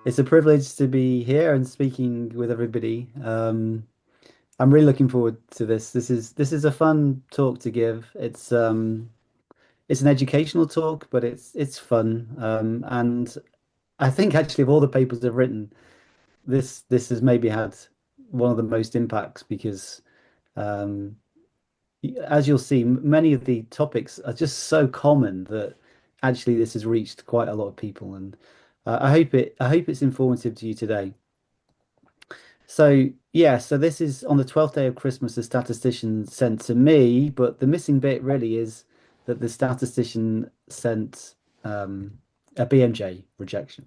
It's a privilege to be here and speaking with everybody. I'm really looking forward to this. This is a fun talk to give. It's an educational talk, but it's fun. And I think actually of all the papers I've written, this has maybe had one of the most impacts because um, as you'll see, many of the topics are just so common that actually this has reached quite a lot of people. And I hope it's informative to you today. So yeah, so this is on the 12th day of Christmas, the statistician sent to me, but the missing bit really is that the statistician sent a BMJ rejection.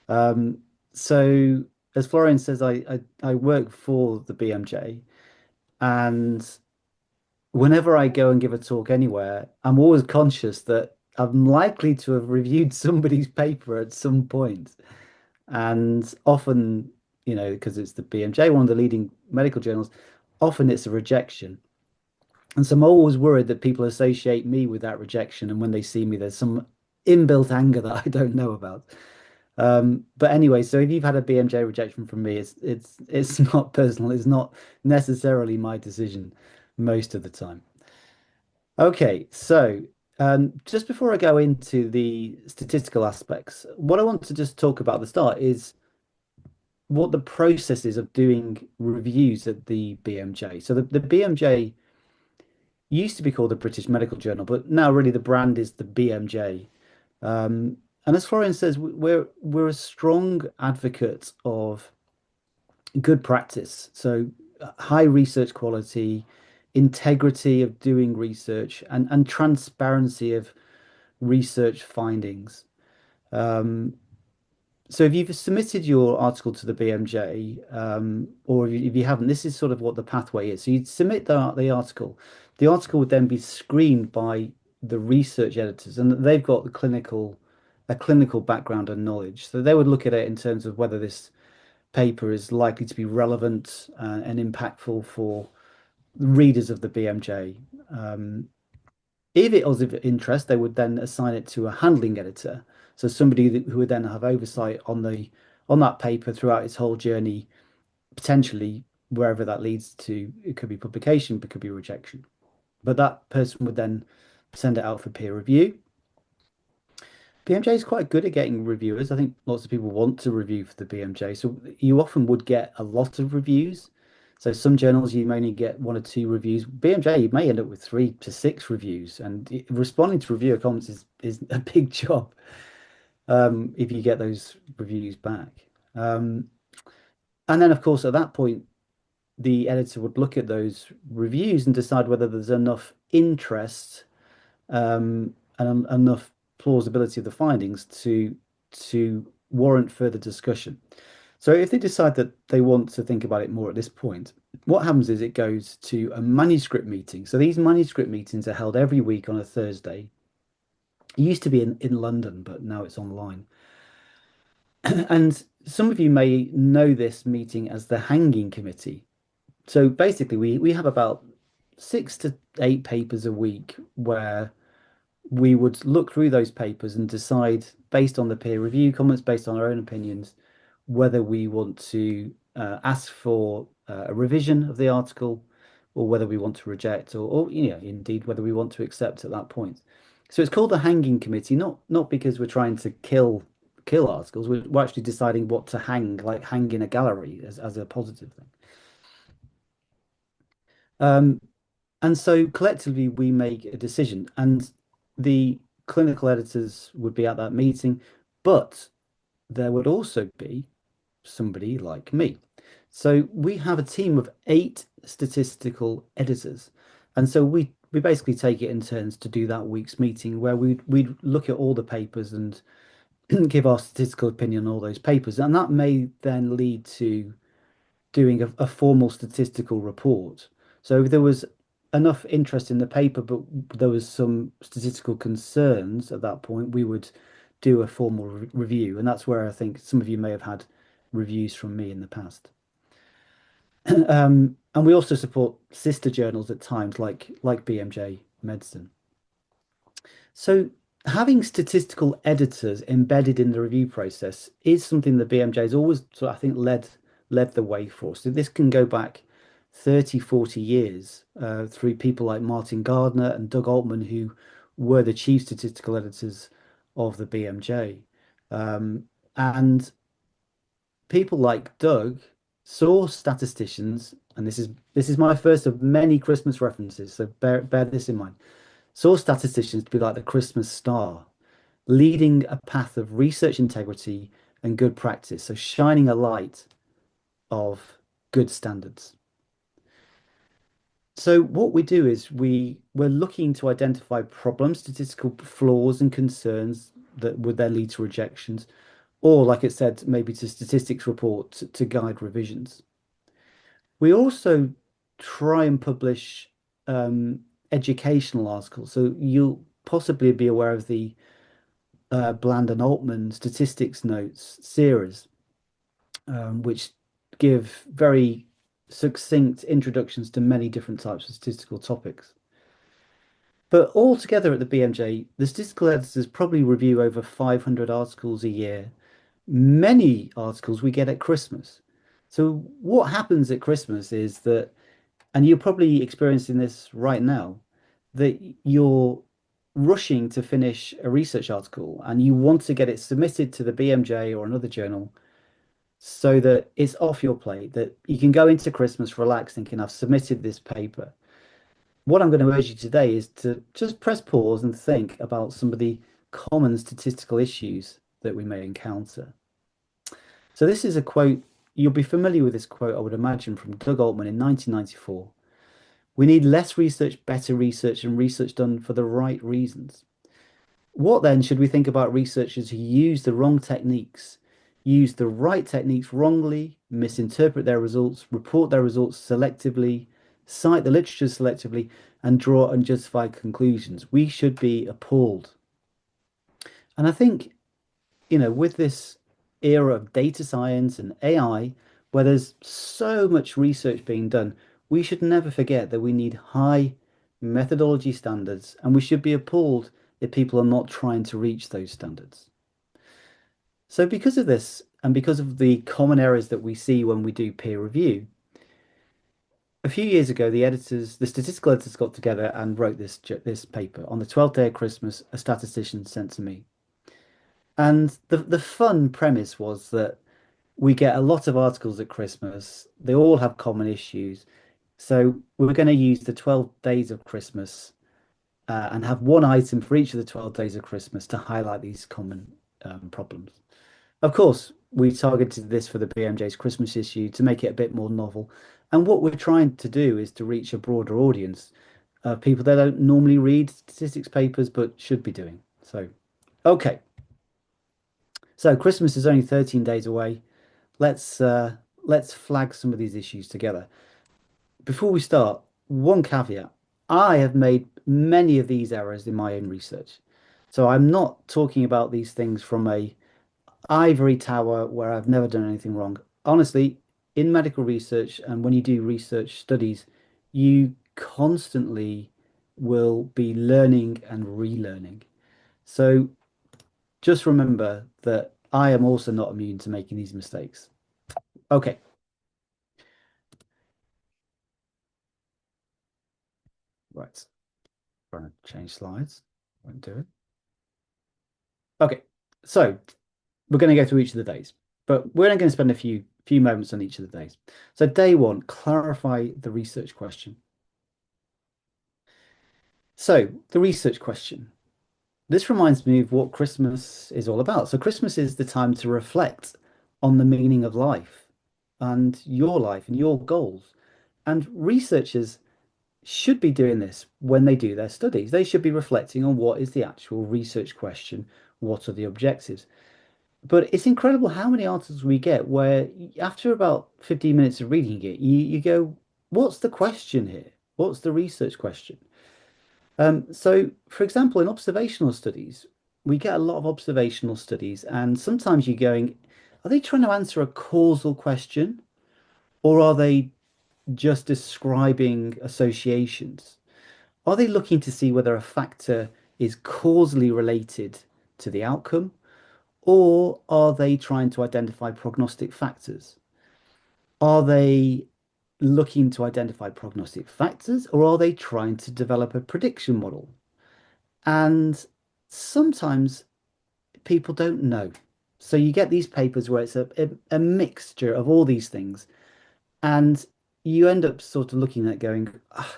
Um, so as Florian says, I work for the BMJ, and whenever I go and give a talk anywhere, I'm always conscious that I'm likely to have reviewed somebody's paper at some point. And often, because it's the BMJ, one of the leading medical journals, often it's a rejection. And so I'm always worried that people associate me with that rejection. And when they see me, there's some inbuilt anger that I don't know about. But anyway, so if you've had a BMJ rejection from me, it's not personal. It's not necessarily my decision most of the time. Okay, so just before I go into the statistical aspects, what I want to just talk about at the start is what the process is of doing reviews at the BMJ. So the BMJ used to be called the British Medical Journal, but now really the brand is the BMJ. And as Florian says, we're a strong advocate of good practice. So high research quality, integrity of doing research, and transparency of research findings. Um, So if you've submitted your article to the BMJ, or if you haven't, this is sort of what the pathway is. So you'd submit the article. The article would then be screened by the research editors, and they've got a clinical background and knowledge. So they would look at it in terms of whether this paper is likely to be relevant and impactful for readers of the BMJ. If it was of interest, they would then assign it to a handling editor, so somebody who would then have oversight on that paper throughout its whole journey, potentially wherever that leads to. It could be publication, but it could be rejection. But that person would then send it out for peer review. BMJ is quite good at getting reviewers. I think lots of people want to review for the BMJ, so you often would get a lot of reviews. So some journals you may only get one or two reviews. BMJ you may end up with 3 to 6 reviews, and responding to reviewer comments is a big job if you get those reviews back. Um, and then of course at that point the editor would look at those reviews and decide whether there's enough interest and enough plausibility of the findings to warrant further discussion. So if they decide that they want to think about it more at this point, what happens is it goes to a manuscript meeting. So these manuscript meetings are held every week on a Thursday. It used to be in London, but now it's online. And some of you may know this meeting as the hanging committee. So basically, we have about 6 to 8 papers a week where we would look through those papers and decide, based on the peer review comments, based on our own opinions, whether we want to ask for a revision of the article or whether we want to reject or indeed whether we want to accept at that point. So it's called the hanging committee, not because we're trying to kill articles. We're actually deciding what to hang, like hang in a gallery as a positive thing. Um, and so collectively we make a decision, and the clinical editors would be at that meeting, but there would also be somebody like me. So we have a team of 8 statistical editors. And so we basically take it in turns to do that week's meeting where we'd look at all the papers and give our statistical opinion on all those papers. And that may then lead to doing a formal statistical report. So if there was enough interest in the paper, but there was some statistical concerns at that point, we would do a formal review. And that's where I think some of you may have had reviews from me in the past. And we also support sister journals at times, like BMJ Medicine. So Having statistical editors embedded in the review process is something that BMJ has always, sort of, I think, led the way for. So this can go back 30, 40 years through people like Martin Gardner and Doug Altman, who were the chief statistical editors of the BMJ. Um, and people like Doug saw statisticians, and this is my first of many Christmas references, so bear this in mind. Saw statisticians to be like the Christmas star, leading a path of research integrity and good practice, so shining a light of good standards. So what we do is we're looking to identify problems, statistical flaws and concerns that would then lead to rejections, or like it said, maybe to statistics report to guide revisions. We also try and publish um, educational articles. So you'll possibly be aware of the Bland and Altman statistics notes series, which give very succinct introductions to many different types of statistical topics. But altogether at the BMJ, the statistical editors probably review over 500 articles a year. Many articles we get at Christmas. So what happens at Christmas is that, and you're probably experiencing this right now, that you're rushing to finish a research article and you want to get it submitted to the BMJ or another journal so that it's off your plate, that you can go into Christmas relaxed thinking, I've submitted this paper. What I'm going to urge you today is to just press pause and think about some of the common statistical issues that we may encounter. So this is a quote, you'll be familiar with this quote, I would imagine, from Doug Altman in 1994. We need less research, better research, and research done for the right reasons. What then should we think about researchers who use the wrong techniques, use the right techniques wrongly, misinterpret their results, report their results selectively, cite the literature selectively, and draw unjustified conclusions? We should be appalled. And I think, with this era of data science and AI, where there's so much research being done, we should never forget that we need high methodology standards, and we should be appalled if people are not trying to reach those standards. So, because of this, and because of the common errors that we see when we do peer review, a few years ago, the statistical editors got together and wrote this paper on the 12th day of Christmas. A statistician sent to me, and the fun premise was that we get a lot of articles at Christmas. They all have common issues. So we're going to use the 12 days of Christmas and have one item for each of the 12 days of Christmas to highlight these common problems. Of course, we targeted this for the BMJ's Christmas issue to make it a bit more novel. And what we're trying to do is to reach a broader audience of people that don't normally read statistics papers but should be doing. So, okay. So Christmas is only 13 days away. Let's uh, let's flag some of these issues together. Before we start, one caveat. I have made many of these errors in my own research. So I'm not talking about these things from a ivory tower where I've never done anything wrong. Honestly, in medical research and when you do research studies, you constantly will be learning and relearning. So just remember that I am also not immune to making these mistakes. Okay, right. Trying to change slides. Won't do it. Okay, so we're going to go through each of the days, but we're only going to spend a few moments on each of the days. So day one, clarify the research question. So the research question. This reminds me of what Christmas is all about. So Christmas is the time to reflect on the meaning of life and your goals. And researchers should be doing this when they do their studies. They should be reflecting on what is the actual research question, what are the objectives. But it's incredible how many articles we get where after about 15 minutes of reading it, you go, what's the question here? What's the research question? So, for example, in observational studies, we get a lot of observational studies, and sometimes you're going, are they trying to answer a causal question or are they just describing associations? Are they looking to see whether a factor is causally related to the outcome, or are they trying to identify prognostic factors? Are they looking to identify prognostic factors, or are they trying to develop a prediction model? And sometimes people don't know. So you get these papers where it's a mixture of all these things, and you end up sort of looking at going, "Ah,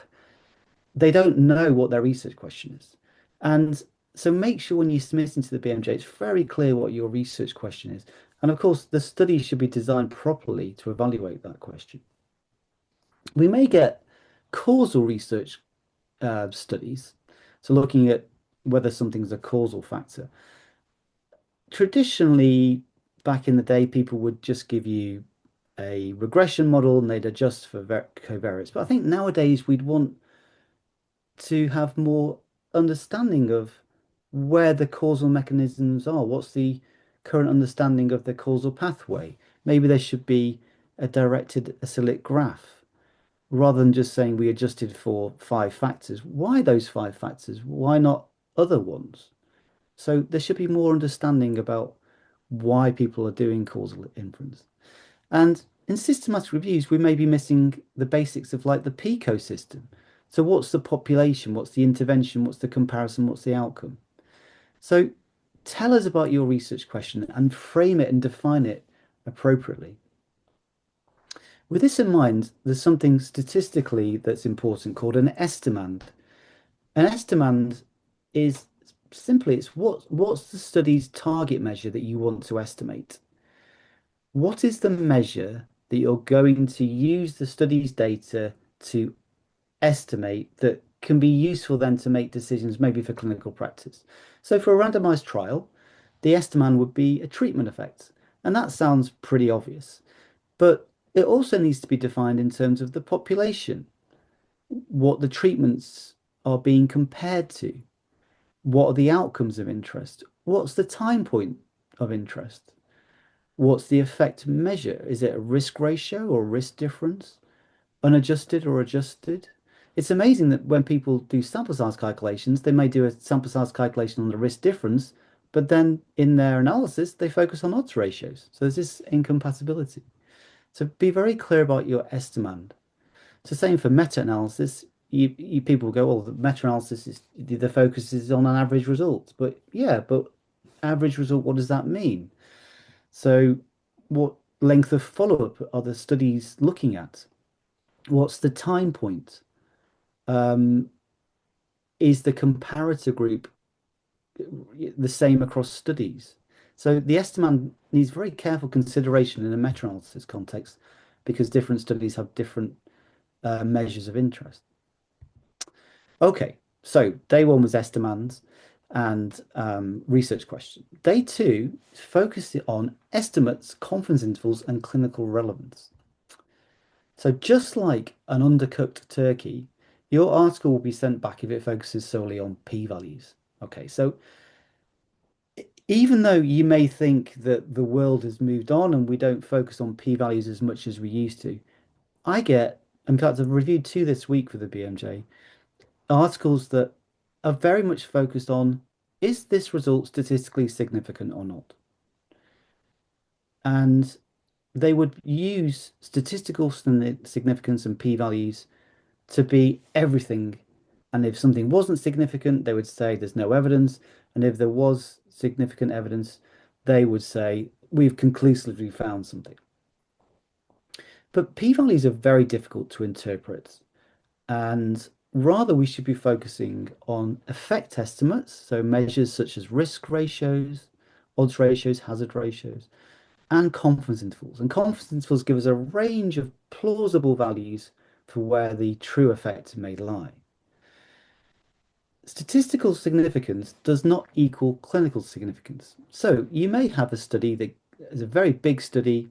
they don't know what their research question is." And so make sure when you submit into the BMJ, it's very clear what your research question is. And of course, the study should be designed properly to evaluate that question. We may get causal research studies, so looking at whether something's a causal factor. Traditionally, back in the day, people would just give you a regression model and they'd adjust for covariates. But I think nowadays we'd want to have more understanding of where the causal mechanisms are. What's the current understanding of the causal pathway? Maybe there should be a directed acyclic graph rather than just saying we adjusted for 5 factors. Why those 5 factors? Why not other ones? So there should be more understanding about why people are doing causal inference. And in systematic reviews, we may be missing the basics of like the PICO system. So what's the population? What's the intervention? What's the comparison? What's the outcome? So tell us about your research question and frame it and define it appropriately. With this in mind, there's something statistically that's important called an estimand. An estimand is simply it's what's the study's target measure that you want to estimate? What is the measure that you're going to use the study's data to estimate that can be useful then to make decisions maybe for clinical practice? So for a randomized trial, the estimand would be a treatment effect. And that sounds pretty obvious, but it also needs to be defined in terms of the population, what the treatments are being compared to, what are the outcomes of interest, what's the time point of interest, what's the effect measure? Is it a risk ratio or risk difference? Unadjusted or adjusted? It's amazing that when people do sample size calculations, they may do a sample size calculation on the risk difference, but then in their analysis, they focus on odds ratios. So there's this incompatibility. So be very clear about your estimand. So same for meta-analysis, you people go, oh, the meta-analysis is the focus is on an average result. But yeah, but average result, what does that mean? So what length of follow-up are the studies looking at? What's the time point? Um, is the comparator group the same across studies? So the estimand needs very careful consideration in a meta-analysis context because different studies have different measures of interest. Okay, so day one was estimands and research question. Day two focused on estimates, confidence intervals, and clinical relevance. So just like an undercooked turkey, your article will be sent back if it focuses solely on p-values. Okay, so even though you may think that the world has moved on and we don't focus on p-values as much as we used to, I get, in fact, I've reviewed two this week for the BMJ, articles that are very much focused on is this result statistically significant or not? And they would use statistical significance and p-values to be everything. And if something wasn't significant, they would say there's no evidence. And if there was significant evidence, they would say we've conclusively found something. But p-values are very difficult to interpret. And rather, we should be focusing on effect estimates, so measures such as risk ratios, odds ratios, hazard ratios, and confidence intervals. And confidence intervals give us a range of plausible values for where the true effect may lie. Statistical significance does not equal clinical significance. So you may have a study that is a very big study,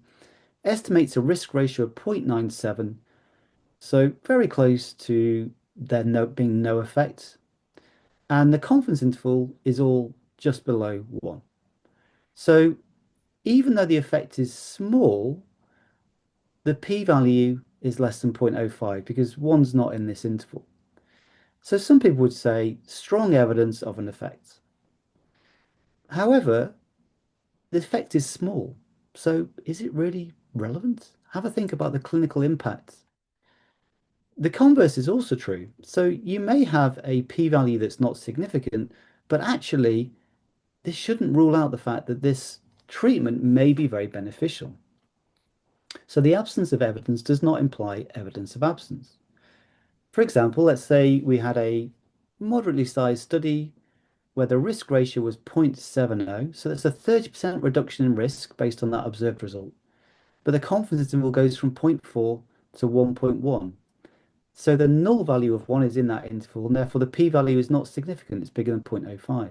estimates a risk ratio of 0.97, so very close to there being no effect. And the confidence interval is all just below 1. So even though the effect is small, the p-value is less than 0.05 because 1's not in this interval. So some people would say strong evidence of an effect. However, the effect is small. So is it really relevant? Have a think about the clinical impact. The converse is also true. So you may have a p-value that's not significant, but actually this shouldn't rule out the fact that this treatment may be very beneficial. So the absence of evidence does not imply evidence of absence. For example, let's say we had a moderately sized study where the risk ratio was 0.70. So that's a 30% reduction in risk based on that observed result. But the confidence interval goes from zero point 0.4 to 1.1. So the null value of 1 is in that interval, and therefore the p-value is not significant. It's bigger than 0.05.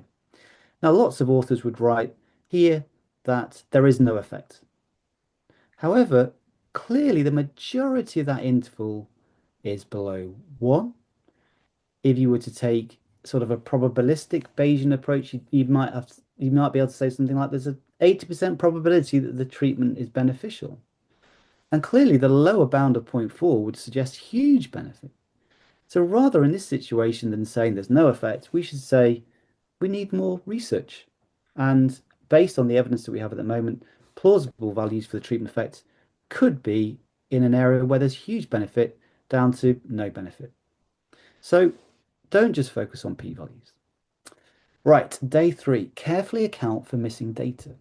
Now, lots of authors would write here that there is no effect. However, clearly the majority of that interval is below 1. If you were to take sort of a probabilistic Bayesian approach, you might be able to say something like there's an 80% probability that the treatment is beneficial. And clearly the lower bound of zero point 0.4 would suggest huge benefit. So rather in this situation than saying there's no effect, we should say we need more research. And based on the evidence that we have at the moment, plausible values for the treatment effect could be in an area where there's huge benefit down to no benefit. So don't just focus on p-values. Right, day 3, carefully account for missing data.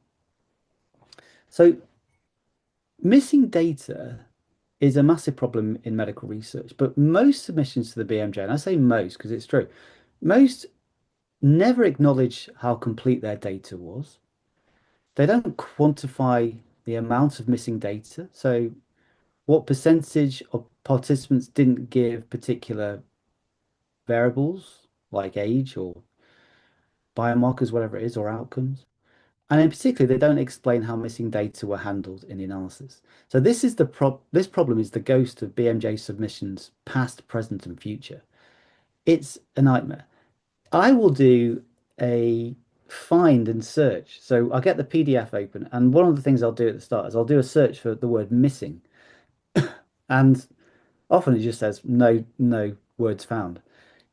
So missing data is a massive problem in medical research, but most submissions to the BMJ, and I say most because it's true, most never acknowledge how complete their data was. They don't quantify the amount of missing data. So what percentage of participants didn't give particular variables like age or biomarkers, whatever it is, or outcomes. And in particular, they don't explain how missing data were handled in the analysis. So this problem is the ghost of BMJ submissions, past, present, and future. It's a nightmare. I will do a find and search. So I'll get the PDF open, and one of the things I'll do at the start is I'll do a search for the word missing, and often it just says no words found.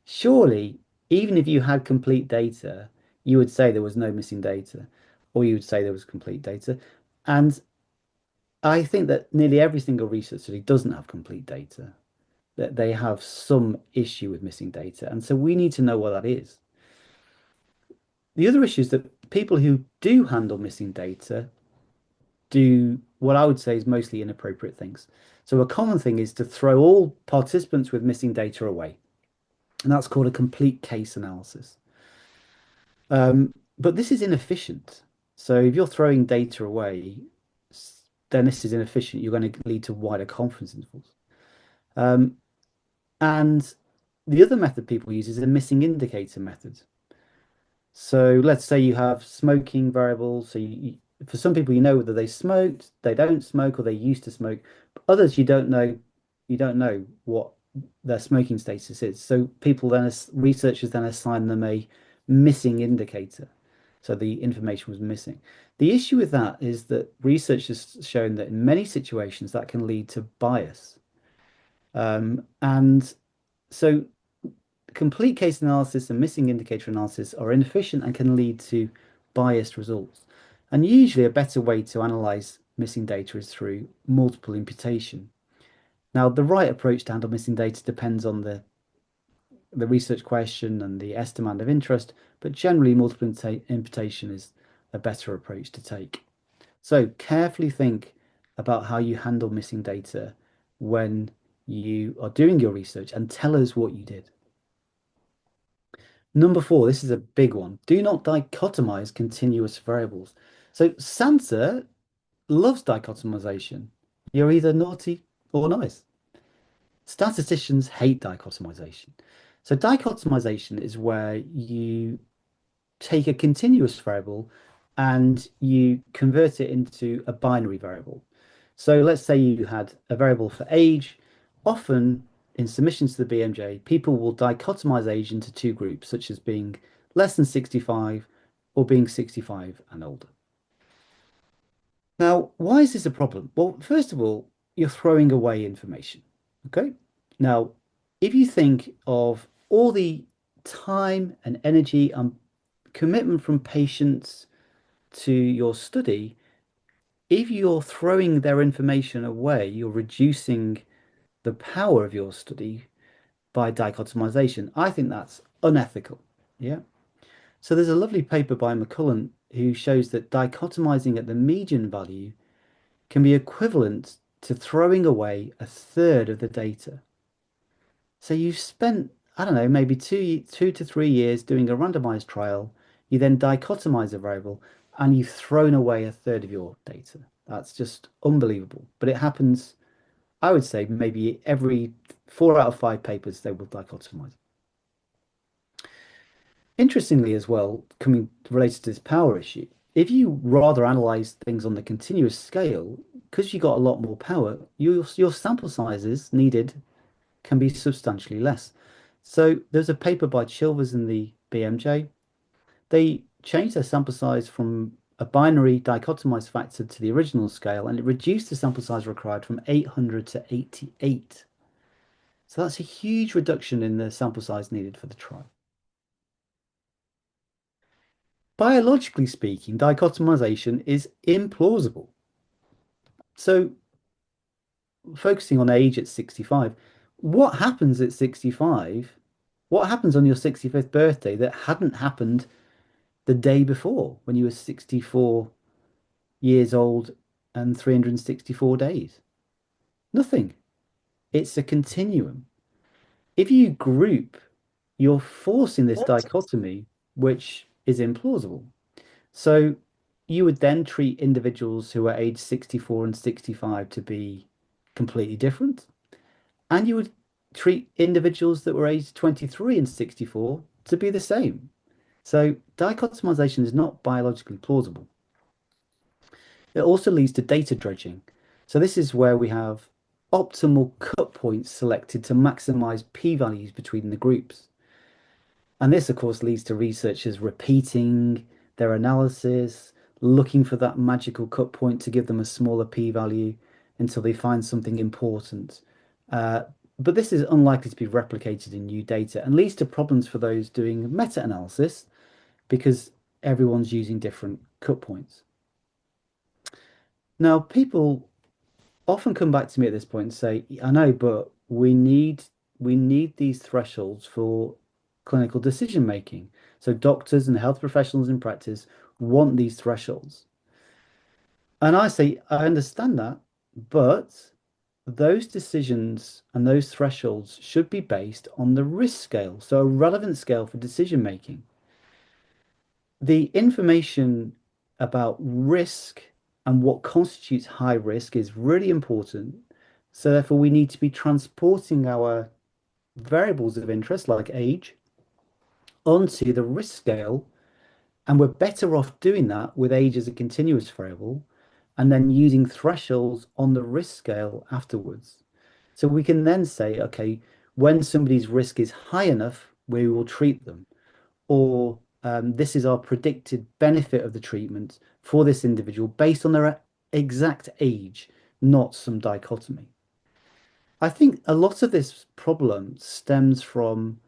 Surely, even if you had complete data, you would say there was no missing data, or you would say there was complete data. And I think that nearly every single research study doesn't have complete data, that they have some issue with missing data. And so we need to know what that is. The other issue is that people who do handle missing data do what I would say is mostly inappropriate things. So a common thing is to throw all participants with missing data away, and that's called a complete case analysis. But this is inefficient. So if you're throwing data away, then this is inefficient. You're going to lead to wider confidence intervals. Um, and the other method people use is a missing indicator method. So let's say you have smoking variables. So for some people, you know whether they smoked, they don't smoke, or they used to smoke. But others, you don't know. You don't know what their smoking status is. So people then, researchers then assign them a missing indicator. So the information was missing. The issue with that is that research has shown that in many situations that can lead to bias. And so complete case analysis and missing indicator analysis are inefficient and can lead to biased results. And usually a better way to analyze missing data is through multiple imputation. Now, the right approach to handle missing data depends on the research question and the estimate of interest, but generally multiple imputation is a better approach to take. So carefully think about how you handle missing data when you are doing your research and tell us what you did. Number 4, this is a big one. Do not dichotomize continuous variables. So Santa loves dichotomization. You're either naughty or nice. Statisticians hate dichotomization. So dichotomization is where you take a continuous variable and you convert it into a binary variable. So let's say you had a variable for age. Often in submissions to the BMJ, people will dichotomize age into two groups, such as being less than 65 or being 65 and older. Now, why is this a problem? Well, first of all, you're throwing away information. Okay. Now, if you think of all the time and energy and commitment from patients to your study, if you're throwing their information away, you're reducing the power of your study by dichotomization. I think that's unethical. Yeah. So there's a lovely paper by McCullen who shows that dichotomizing at the median value can be equivalent to throwing away a third of the data. So you've spent, I don't know, maybe 2 to 3 years doing a randomized trial. You then dichotomize a variable and you've thrown away a third of your data. That's just unbelievable. But it happens, I would say, maybe every 4 out of 5 papers they will dichotomize. Interestingly, as well, coming related to this power issue, if you rather analyze things on the continuous scale, because you got a lot more power, your sample sizes needed can be substantially less. So there's a paper by Chilvers in the BMJ. They changed their sample size from a binary dichotomized factor to the original scale, and it reduced the sample size required from 800 to 88. So that's a huge reduction in the sample size needed for the trial. Biologically speaking, dichotomization is implausible. So, focusing on age at 65, what happens at 65? What happens on your 65th birthday that hadn't happened the day before when you were 64 years old and 364 days? Nothing. It's a continuum. If you group, you're forcing this dichotomy, which is implausible. So you would then treat individuals who are aged 64 and 65 to be completely different. And you would treat individuals that were aged 23 and 64 to be the same. So dichotomization is not biologically plausible. It also leads to data dredging. So this is where we have optimal cut points selected to maximize p-values between the groups. And this, of course, leads to researchers repeating their analysis, looking for that magical cut point to give them a smaller p-value until they find something important. Uh, but this is unlikely to be replicated in new data and leads to problems for those doing meta-analysis because everyone's using different cut points. Now, people often come back to me at this point and say, I know, but we need these thresholds for clinical decision making. So doctors and health professionals in practice want these thresholds. And I say, I understand that, but those decisions and those thresholds should be based on the risk scale, so a relevant scale for decision making. The information about risk and what constitutes high risk is really important. So therefore, we need to be transporting our variables of interest, like age, onto the risk scale. And we're better off doing that with age as a continuous variable and then using thresholds on the risk scale afterwards. So we can then say, okay, when somebody's risk is high enough, we will treat them. Or this is our predicted benefit of the treatment for this individual based on their exact age, not some dichotomy. I think a lot of this problem stems from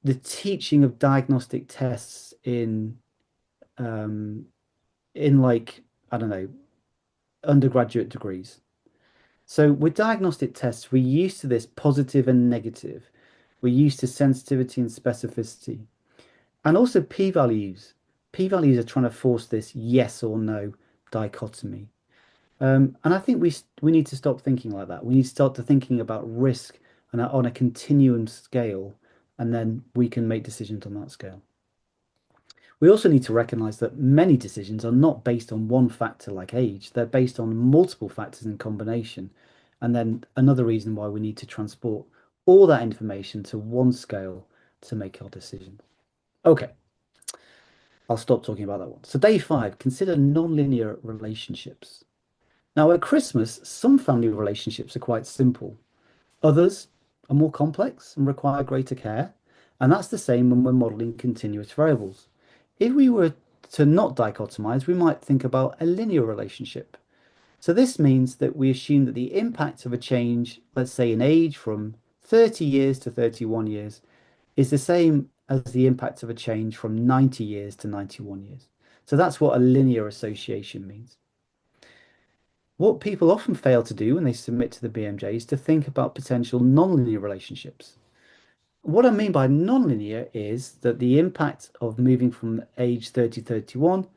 the teaching of diagnostic tests um, in like, I don't know, undergraduate degrees. So with diagnostic tests, we're used to this positive and negative. We're used to sensitivity and specificity. And also p-values. P-values are trying to force this yes or no dichotomy. And I think we need to stop thinking like that. We need to start to thinking about risk and on a continuum scale, and then we can make decisions on that scale. We also need to recognize that many decisions are not based on one factor like age, they're based on multiple factors in combination. And then another reason why we need to transport all that information to one scale to make our decisions. Okay, I'll stop talking about that one. So, day 5, consider nonlinear relationships. Now, at Christmas, some family relationships are quite simple, others are more complex and require greater care. And that's the same when we're modeling continuous variables. If we were to not dichotomize, we might think about a linear relationship. So this means that we assume that the impact of a change, let's say in age from 30 years to 31 years is the same as the impact of a change from 90 years to 91 years. So that's what a linear association means. What people often fail to do when they submit to the BMJ is to think about potential nonlinear relationships. What I mean by nonlinear is that the impact of moving from age 30 to 31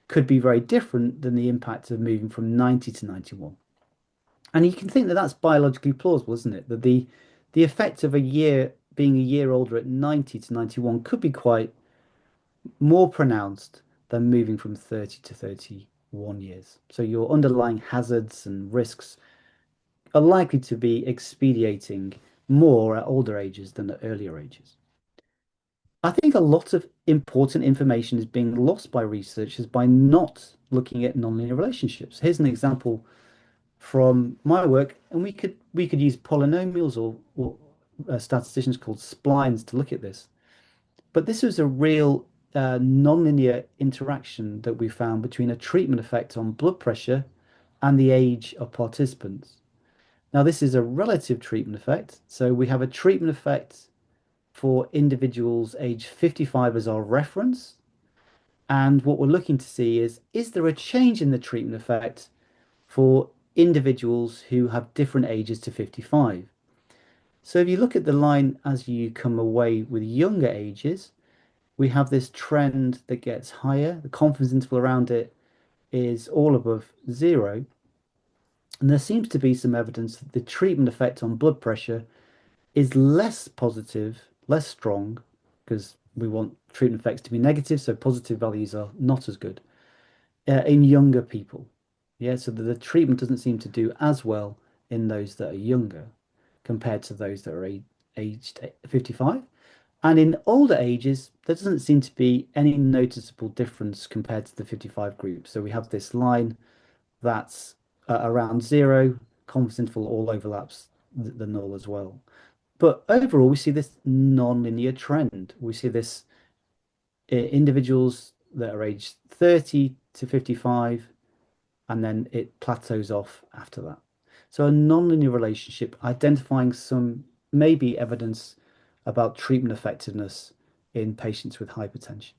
could be very different than the impact of moving from 90 to 91. And you can think that that's biologically plausible, isn't it? That the effect of a year being a year older at 90 to 91 could be quite more pronounced than moving from 30 to 31 years. So your underlying hazards and risks are likely to be expediating more at older ages than at earlier ages. I think a lot of important information is being lost by researchers by not looking at nonlinear relationships. Here's an example from my work, and we could use polynomials or statisticians called splines to look at this. But this was a real nonlinear interaction that we found between a treatment effect on blood pressure and the age of participants. Now, this is a relative treatment effect. So we have a treatment effect for individuals age 55 as our reference. And what we're looking to see is there a change in the treatment effect for individuals who have different ages to 55? So if you look at the line as you come away with younger ages, we have this trend that gets higher. The confidence interval around it is all above zero. And there seems to be some evidence that the treatment effect on blood pressure is less positive, less strong, because we want treatment effects to be negative, so positive values are not as good in younger people. Yeah, so the treatment doesn't seem to do as well in those that are younger compared to those that are aged 55. And in older ages, there doesn't seem to be any noticeable difference compared to the 55 group. So we have this line that's around zero, confidence interval all overlaps the null as well. But overall, we see this non-linear trend. We see this individuals that are aged 30 to 55, and then it plateaus off after that. So a non-linear relationship identifying some maybe evidence about treatment effectiveness in patients with hypertension.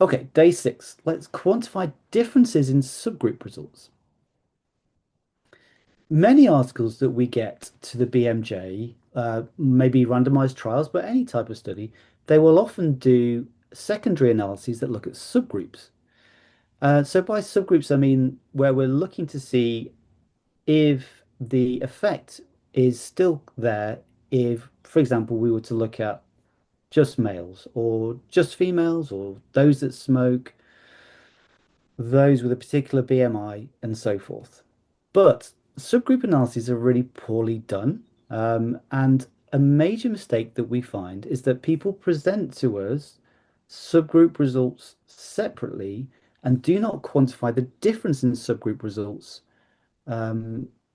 Okay, day 6. Let's quantify differences in subgroup results. Many articles that we get to the BMJ, maybe randomized trials, but any type of study, they will often do secondary analyses that look at subgroups. So by subgroups, I mean where we're looking to see if the effect is still there if, for example, we were to look at just males or just females or those that smoke, those with a particular BMI, and so forth. But subgroup analyses are really poorly done. And a major mistake that we find is that people present to us subgroup results separately and do not quantify the difference in subgroup results.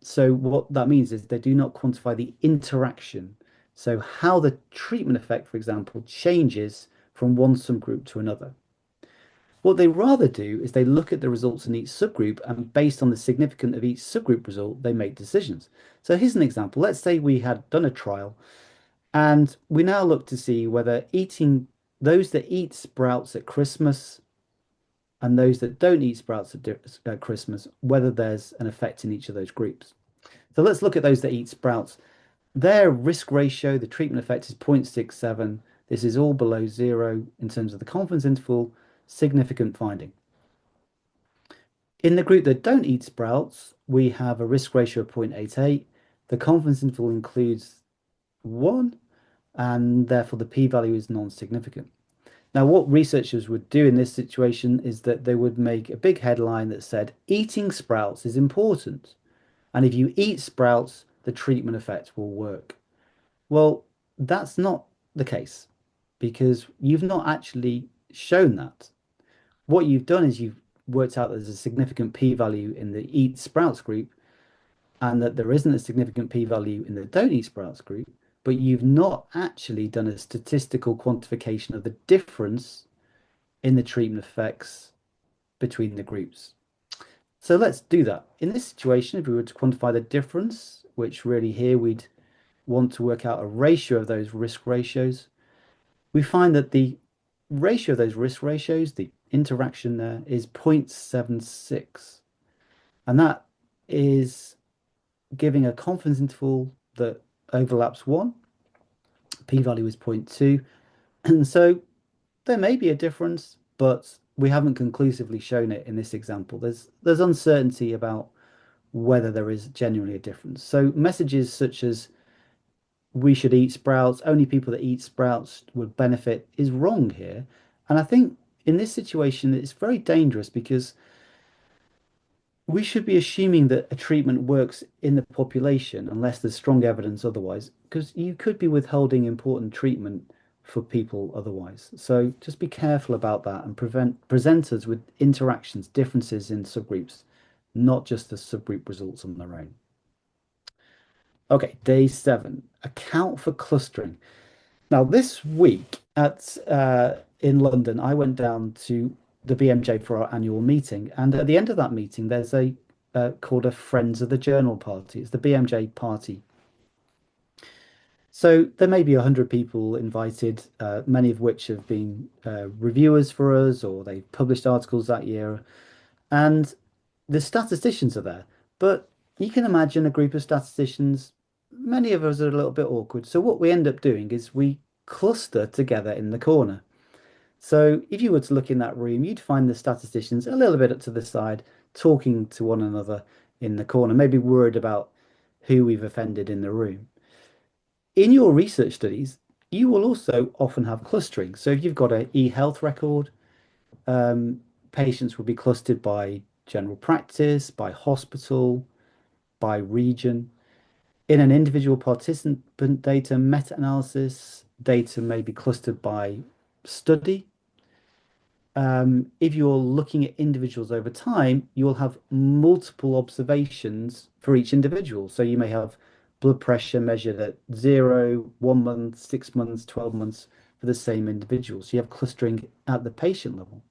So what that means is they do not quantify the interaction. So how the treatment effect, for example, changes from one subgroup to another. What they rather do is they look at the results in each subgroup, and based on the significance of each subgroup result, they make decisions. So here's an example. Let's say we had done a trial and we now look to see whether eating those that eat sprouts at Christmas and those that don't eat sprouts at Christmas, whether there's an effect in each of those groups. So let's look at those that eat sprouts. Their risk ratio, the treatment effect is 0.67. This is all below zero in terms of the confidence interval, significant finding. In the group that don't eat sprouts, we have a risk ratio of 0.88. The confidence interval includes 1, and therefore the p-value is non-significant. Now, what researchers would do in this situation is that they would make a big headline that said, eating sprouts is important. And if you eat sprouts, the treatment effect will work. Well, that's not the case because you've not actually shown that. What you've done is you've worked out there's a significant p-value in the eat sprouts group and that there isn't a significant p-value in the don't eat sprouts group, but you've not actually done a statistical quantification of the difference in the treatment effects between the groups. So let's do that. In this situation, if we were to quantify the difference, which really here we'd want to work out a ratio of those risk ratios, we find that the ratio of those risk ratios, the interaction there, is 0.76. And that is giving a confidence interval that overlaps 1. P-value is zero point 0.2. And so there may be a difference, but we haven't conclusively shown it in this example. There's uncertainty about whether there is genuinely a difference. So messages such as we should eat sprouts, only people that eat sprouts would benefit is wrong here. And I think in this situation, it's very dangerous because we should be assuming that a treatment works in the population unless there's strong evidence otherwise, because you could be withholding important treatment for people otherwise. So just be careful about that and prevent presenters with interactions, differences in subgroups, not just the subgroup results on their own. Okay, day 7, account for clustering. Now, this week at in London, I went down to the BMJ for our annual meeting, and at the end of that meeting, there's a called a Friends of the Journal party. It's the BMJ party. So there may be 100 people invited, many of which have been reviewers for us, or they've published articles that year, and the statisticians are there. But you can imagine a group of statisticians. Many of us are a little bit awkward. So what we end up doing is we cluster together in the corner. So if you were to look in that room, you'd find the statisticians a little bit up to the side, talking to one another in the corner, maybe worried about who we've offended in the room. In your research studies, you will also often have clustering. So if you've got an e-health record, patients will be clustered by general practice, by hospital, by region. In an individual participant data meta-analysis, data may be clustered by study. If you're looking at individuals over time, you will have multiple observations for each individual. So you may have blood pressure measured at 0, 1 month, 6 months, 12 months for the same individual. So you have clustering at the patient level.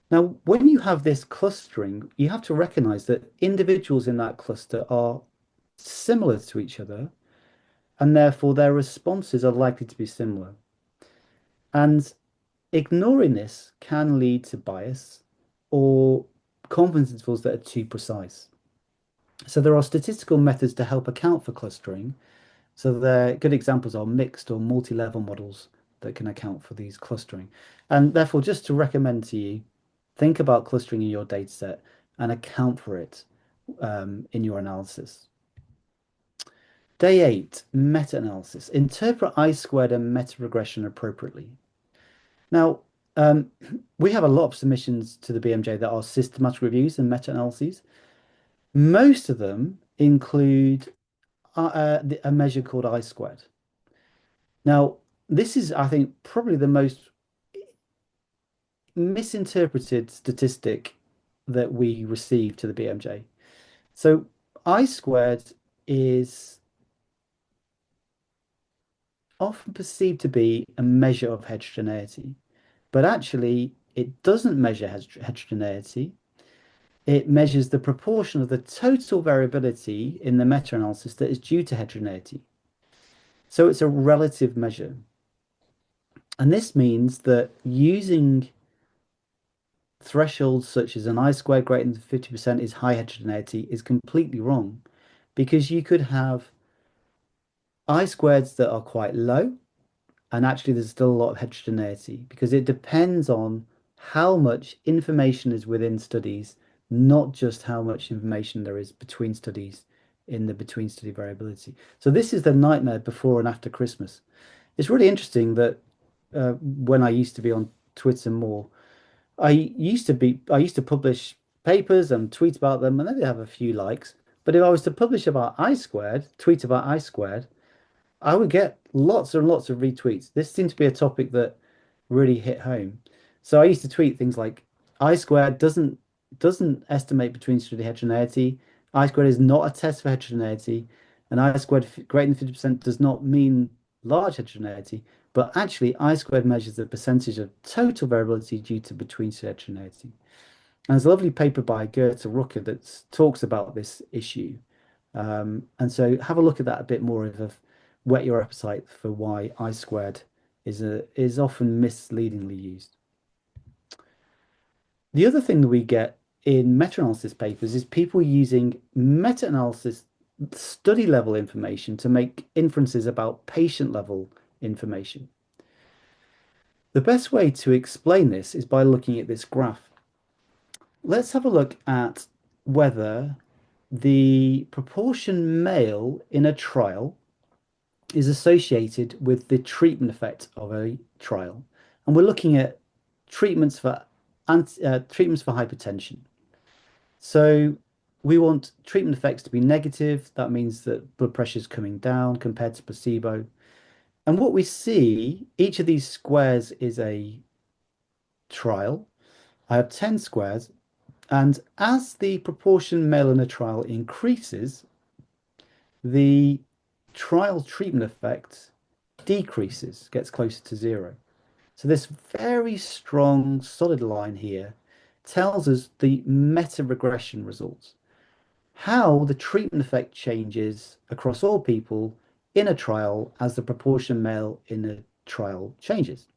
Now, when you have this clustering, you have to recognize that individuals in that cluster are similar to each other, and therefore their responses are likely to be similar. And ignoring this can lead to bias or confidence intervals that are too precise. So there are statistical methods to help account for clustering. So the good examples are mixed or multi-level models that can account for these clustering. And therefore, just to recommend to you, think about clustering in your data set and account for it in your analysis. Day 8, meta-analysis. Interpret I-squared and meta-regression appropriately. Now, we have a lot of submissions to the BMJ that are systematic reviews and meta-analyses. Most of them include a measure called I-squared. Now, this is, I think, probably the most misinterpreted statistic that we receive to the BMJ. So I-squared is often perceived to be a measure of heterogeneity, but actually it doesn't measure heterogeneity. It measures the proportion of the total variability in the meta-analysis that is due to heterogeneity. So it's a relative measure. And this means that using thresholds such as an I-squared greater than 50% is high heterogeneity is completely wrong, because you could have I-squareds that are quite low, and actually there's still a lot of heterogeneity because it depends on how much information is within studies, not just how much information there is between studies in the between study variability. So this is the nightmare before and after Christmas. It's really interesting that when I used to be on Twitter more, I used to publish papers and tweet about them, and they'd have a few likes. But if I was to publish about I squared, tweet about I squared, I would get lots and lots of retweets. This seemed to be a topic that really hit home. So I used to tweet things like I squared doesn't estimate between study heterogeneity. I squared is not a test for heterogeneity, and I squared greater than 50% does not mean large heterogeneity. But actually, I squared measures the percentage of total variability due to between study heterogeneity. And there's a lovely paper by Goethe Rucker that talks about this issue And so have a look at that a bit more of whet your appetite for why I squared is often misleadingly used. The other thing that we get in meta-analysis papers is people using meta-analysis study level information to make inferences about patient level information. The best way to explain this is by looking at this graph. Let's have a look at whether the proportion male in a trial is associated with the treatment effect of a trial. And we're looking at treatments for hypertension. So we want treatment effects to be negative. That means that blood pressure is coming down compared to placebo. And what we see, each of these squares is a trial. I have 10 squares. And as the proportion male in a trial increases, the trial treatment effect decreases, gets closer to zero. So this very strong solid line here tells us the meta-regression results, how the treatment effect changes across all people in a trial as the proportion male in a trial changes.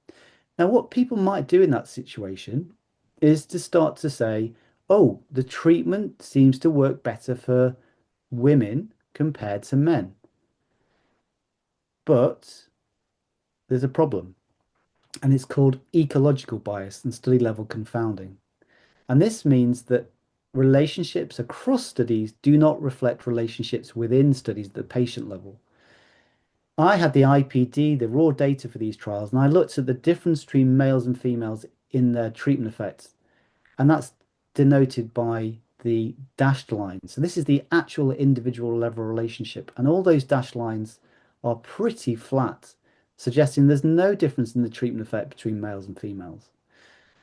Now, what people might do in that situation is to start to say, oh, the treatment seems to work better for women compared to men. But there's a problem, and it's called ecological bias and study level confounding. And this means that relationships across studies do not reflect relationships within studies at the patient level. I had the IPD, the raw data for these trials, and I looked at the difference between males and females in their treatment effects, and that's denoted by the dashed line. So this is the actual individual level relationship, and all those dashed lines are pretty flat, suggesting there's no difference in the treatment effect between males and females.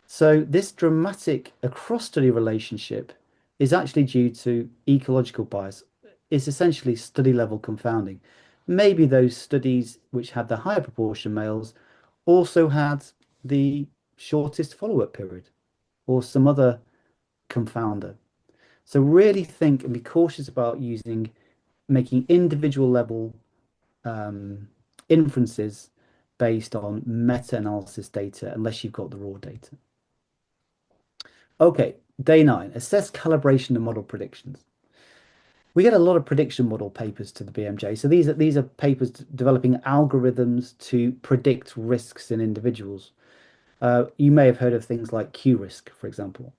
So this dramatic across-study relationship is actually due to ecological bias. It's essentially study level confounding. Maybe those studies which had the higher proportion males also had the shortest follow-up period or some other confounder. So really think and be cautious about making individual level um, inferences based on meta-analysis data unless you've got the raw data. Okay, day nine, assess calibration and model predictions. We get a lot of prediction model papers to the BMJ. So these are papers developing algorithms to predict risks in individuals. You may have heard of things like Q risk, for example.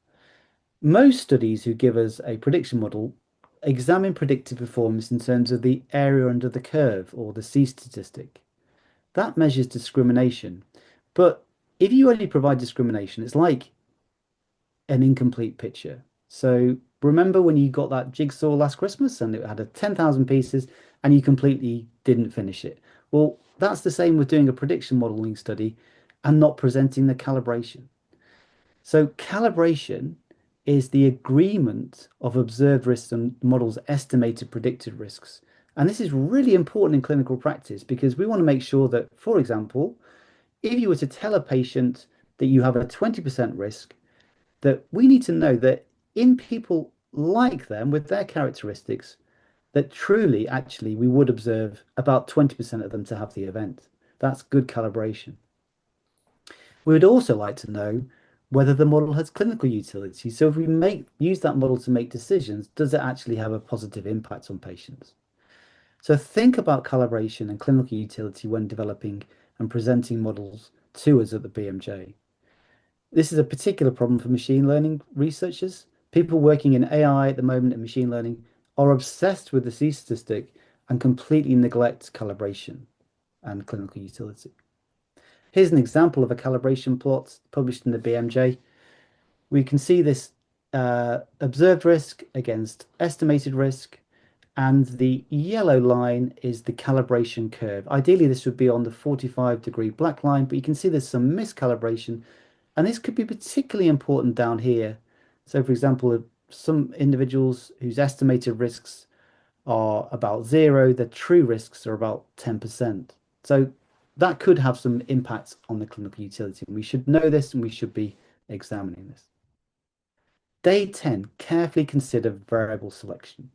Most studies who give us a prediction model examine predictive performance in terms of the area under the curve or the C statistic. That measures discrimination. But if you only provide discrimination, it's like an incomplete picture. So remember when you got that jigsaw last Christmas and it had 10,000 pieces and you completely didn't finish it? Well, that's the same with doing a prediction modeling study and not presenting the calibration. So calibration is the agreement of observed risks and models' estimated predicted risks. And this is really important in clinical practice because we want to make sure that, for example, if you were to tell a patient that you have a 20% risk, that we need to know that in people like them with their characteristics, that truly, actually, we would observe about 20% of them to have the event. That's good calibration. We would also like to know whether the model has clinical utility. So if we use that model to make decisions, does it actually have a positive impact on patients? So think about calibration and clinical utility when developing and presenting models to us at the BMJ. This is a particular problem for machine learning researchers. People working in AI at the moment in machine learning are obsessed with the C statistic and completely neglect calibration and clinical utility. Here's an example of a calibration plot published in the BMJ. We can see this observed risk against estimated risk, and the yellow line is the calibration curve. Ideally, this would be on the 45-degree black line, but you can see there's some miscalibration, and this could be particularly important down here. So, for example, some individuals whose estimated risks are about zero, their true risks are about 10%. So that could have some impact on the clinical utility. And we should know this and we should be examining this. Day 10, carefully consider variable selection.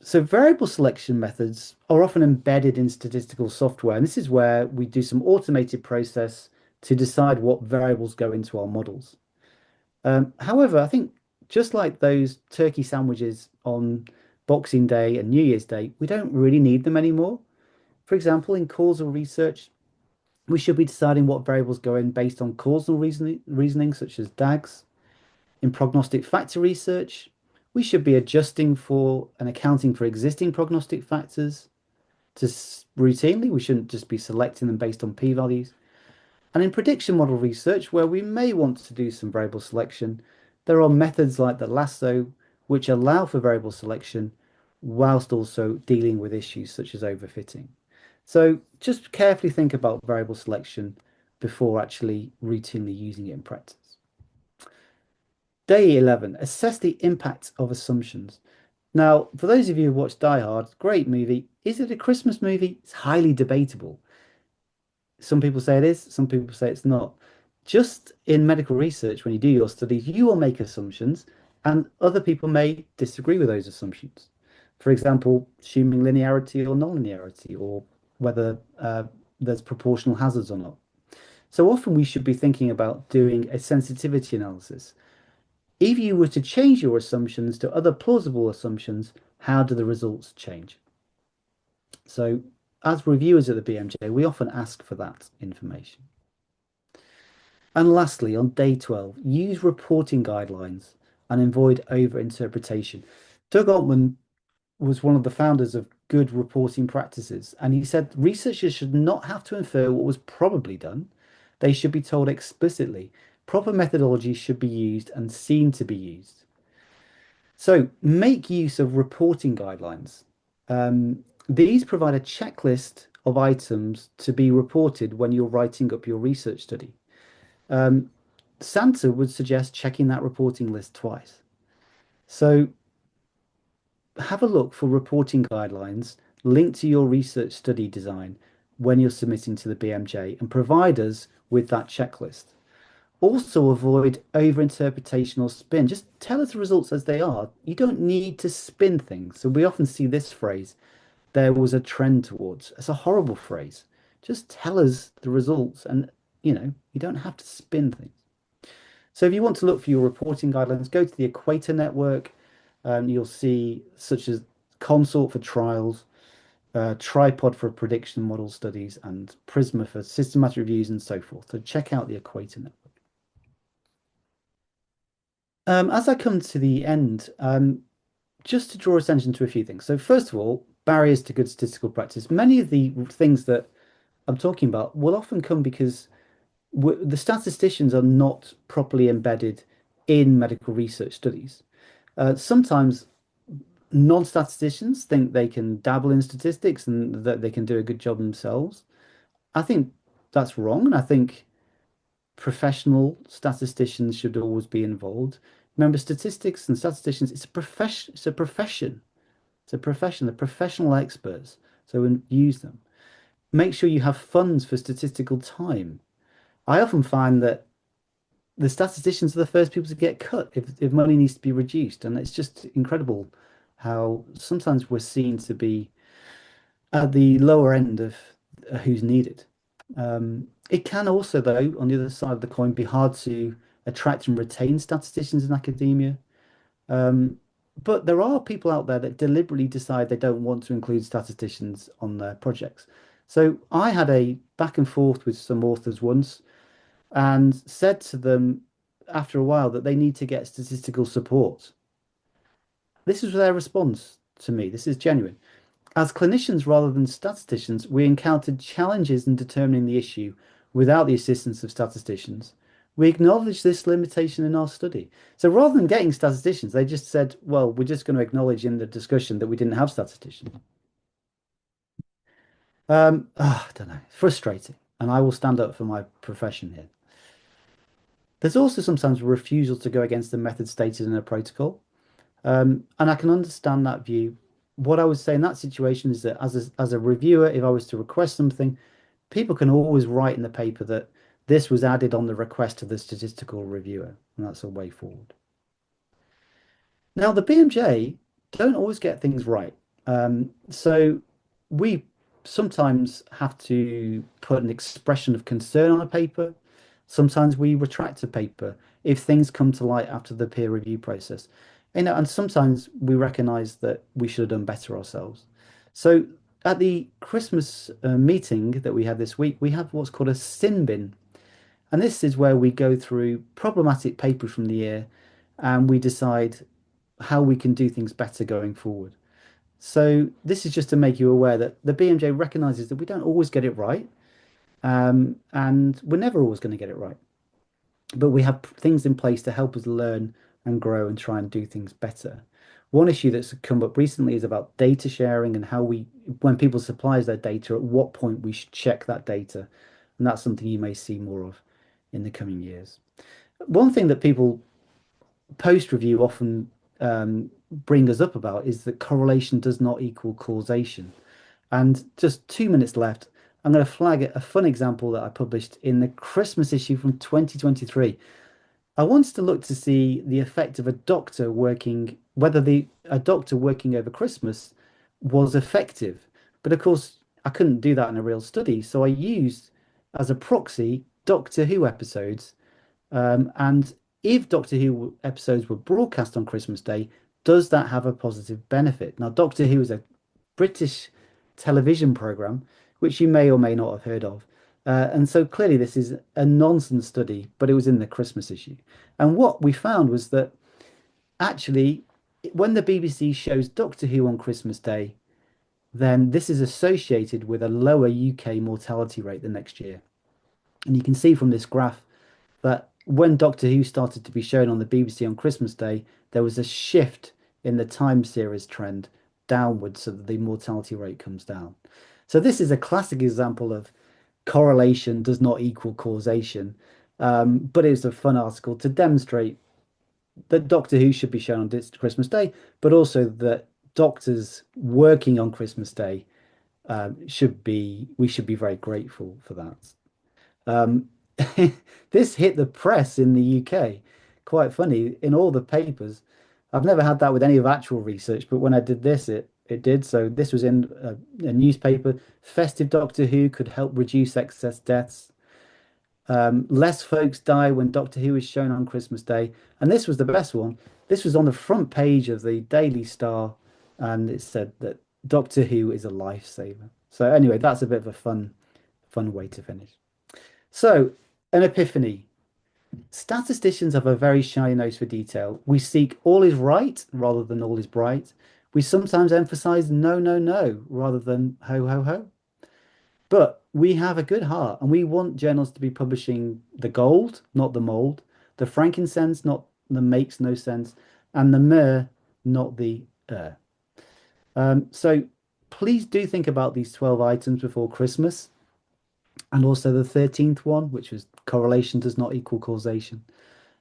So variable selection methods are often embedded in statistical software, and this is where we do some automated process to decide what variables go into our models. However, I think just like those turkey sandwiches on Boxing Day and New Year's Day, we don't really need them anymore. For example, in causal research, we should be deciding what variables go in based on causal reasoning such as DAGs. In prognostic factor research, we should be adjusting for and accounting for existing prognostic factors. Routinely, we shouldn't just be selecting them based on p-values. And in prediction model research, where we may want to do some variable selection, there are methods like the lasso which allow for variable selection whilst also dealing with issues such as overfitting. So just carefully think about variable selection before actually routinely using it in practice. Day 11, assess the impact of assumptions. Now, for those of you who watched Die Hard, great movie. Is it a Christmas movie? It's highly debatable. Some people say it is, some people say it's not. Just in medical research, when you do your studies, you will make assumptions, and other people may disagree with those assumptions. For example, assuming linearity or non-linearity, or whether there's proportional hazards or not. So often we should be thinking about doing a sensitivity analysis. If you were to change your assumptions to other plausible assumptions, how do the results change? So as reviewers at the BMJ, we often ask for that information. And lastly, on day 12, use reporting guidelines and avoid over-interpretation. Doug Altman was one of the founders of good reporting practices, and he said researchers should not have to infer what was probably done. They should be told explicitly. Proper methodology should be used and seen to be used. So make use of reporting guidelines. These provide a checklist of items to be reported when you're writing up your research study. Um, Santa would suggest checking that reporting list twice. So have a look for reporting guidelines linked to your research study design when you're submitting to the BMJ and provide us with that checklist. Also, avoid overinterpretation or spin. Just tell us the results as they are. You don't need to spin things. So we often see this phrase, there was a trend towards. It's a horrible phrase. Just tell us the results and you don't have to spin things. So if you want to look for your reporting guidelines, go to the Equator Network. You'll see such as Consort for trials, Tripod for prediction model studies, and Prisma for systematic reviews and so forth. So check out the Equator Network. As I come to the end, just to draw attention to a few things. So first of all, barriers to good statistical practice. Many of the things that I'm talking about will often come because the statisticians are not properly embedded in medical research studies. Sometimes non-statisticians think they can dabble in statistics and that they can do a good job themselves. I think that's wrong, and I think professional statisticians should always be involved. Remember, statistics and statisticians, it's a profession, it's a profession. It's a profession. They're professional experts. So use them. Make sure you have funds for statistical time. I often find that the statisticians are the first people to get cut if money needs to be reduced. And it's just incredible how sometimes we're seen to be at the lower end of who's needed. It can also, though, on the other side of the coin, be hard to attract and retain statisticians in academia. Um, but there are people out there that deliberately decide they don't want to include statisticians on their projects. So I had a back and forth with some authors once and said to them after a while that they need to get statistical support. This was their response to me. This is genuine. As clinicians rather than statisticians, we encountered challenges in determining the issue without the assistance of statisticians. We acknowledge this limitation in our study. So rather than getting statisticians, they just said, well, we're just going to acknowledge in the discussion that we didn't have statisticians. I don't know, frustrating. And I will stand up for my profession here. There's also sometimes a refusal to go against the method stated in a protocol. And I can understand that view. What I would say in that situation is that as a reviewer, if I was to request something, people can always write in the paper that this was added on the request of the statistical reviewer, and that's a way forward. Now, the BMJ don't always get things right. So we sometimes have to put an expression of concern on a paper. Sometimes we retract a paper if things come to light after the peer review process. And sometimes we recognize that we should have done better ourselves. So at the Christmas meeting that we had this week, we have what's called a sin bin. And this is where we go through problematic papers from the year and we decide how we can do things better going forward. So this is just to make you aware that the BMJ recognizes that we don't always get it right, and we're never always going to get it right. But we have things in place to help us learn and grow and try and do things better. One issue that's come up recently is about data sharing and how we, when people supply us their data, at what point we should check that data. And that's something you may see more of in the coming years. One thing that people post review often bring us up about is that correlation does not equal causation. And just 2 minutes left. I'm going to flag a fun example that I published in the Christmas issue from 2023. I wanted to look to see the effect of a doctor working, whether a doctor working over Christmas was effective. But of course, I couldn't do that in a real study. So I used as a proxy Doctor Who episodes, and if Doctor Who episodes were broadcast on Christmas Day, does that have a positive benefit? Now, Doctor Who is a British television program, which you may or may not have heard of. And so clearly, this is a nonsense study, but it was in the Christmas issue. And what we found was that actually, when the BBC shows Doctor Who on Christmas Day, then this is associated with a lower UK mortality rate the next year. And you can see from this graph that when Doctor Who started to be shown on the BBC on Christmas Day, there was a shift in the time series trend downwards so that the mortality rate comes down. So this is a classic example of correlation does not equal causation. But it's a fun article to demonstrate that Doctor Who should be shown on Christmas Day, but also that doctors working on Christmas Day we should be very grateful for that. Um, this hit the press in the UK. Quite funny in all the papers. I've never had that with any of actual research, but when I did this, it did. So this was in a newspaper. Festive Doctor Who could help reduce excess deaths. Less folks die when Doctor Who is shown on Christmas Day. And this was the best one. This was on the front page of the Daily Star, and it said that Doctor Who is a lifesaver. So anyway, that's a bit of a fun way to finish. So, an epiphany. Statisticians have a very shy nose for detail. We seek all is right rather than all is bright. We sometimes emphasize no, no, no rather than ho, ho, ho. But we have a good heart and we want journals to be publishing the gold, not the mold, the frankincense, not the makes no sense, and the myrrh, not the So please do think about these 12 items before Christmas. And also the 13th one, which was correlation does not equal causation.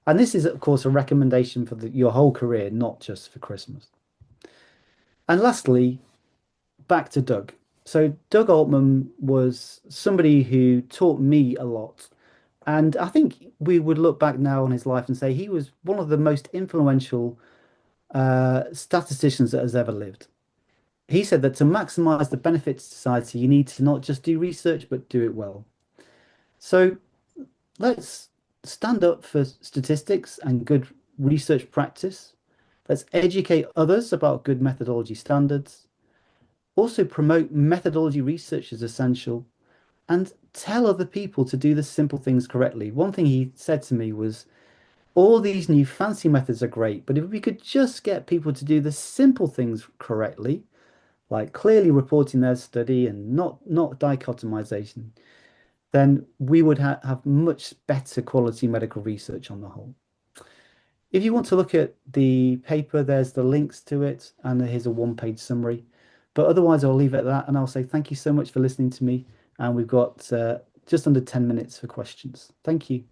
And this is, of course, a recommendation for your whole career, not just for Christmas. And lastly, back to Doug. So Doug Altman was somebody who taught me a lot. And I think we would look back now on his life and say he was one of the most influential statisticians that has ever lived. He said that to maximize the benefits to society, you need to not just do research, but do it well. So let's stand up for statistics and good research practice. Let's educate others about good methodology standards. Also promote methodology research as essential and tell other people to do the simple things correctly. One thing he said to me was, all these new fancy methods are great, but if we could just get people to do the simple things correctly, like clearly reporting their study and not dichotomization, then we would have much better quality medical research on the whole. If you want to look at the paper, there's the links to it, and here's a one-page summary. But otherwise, I'll leave it at that, and I'll say thank you so much for listening to me. And we've got just under 10 minutes for questions. Thank you.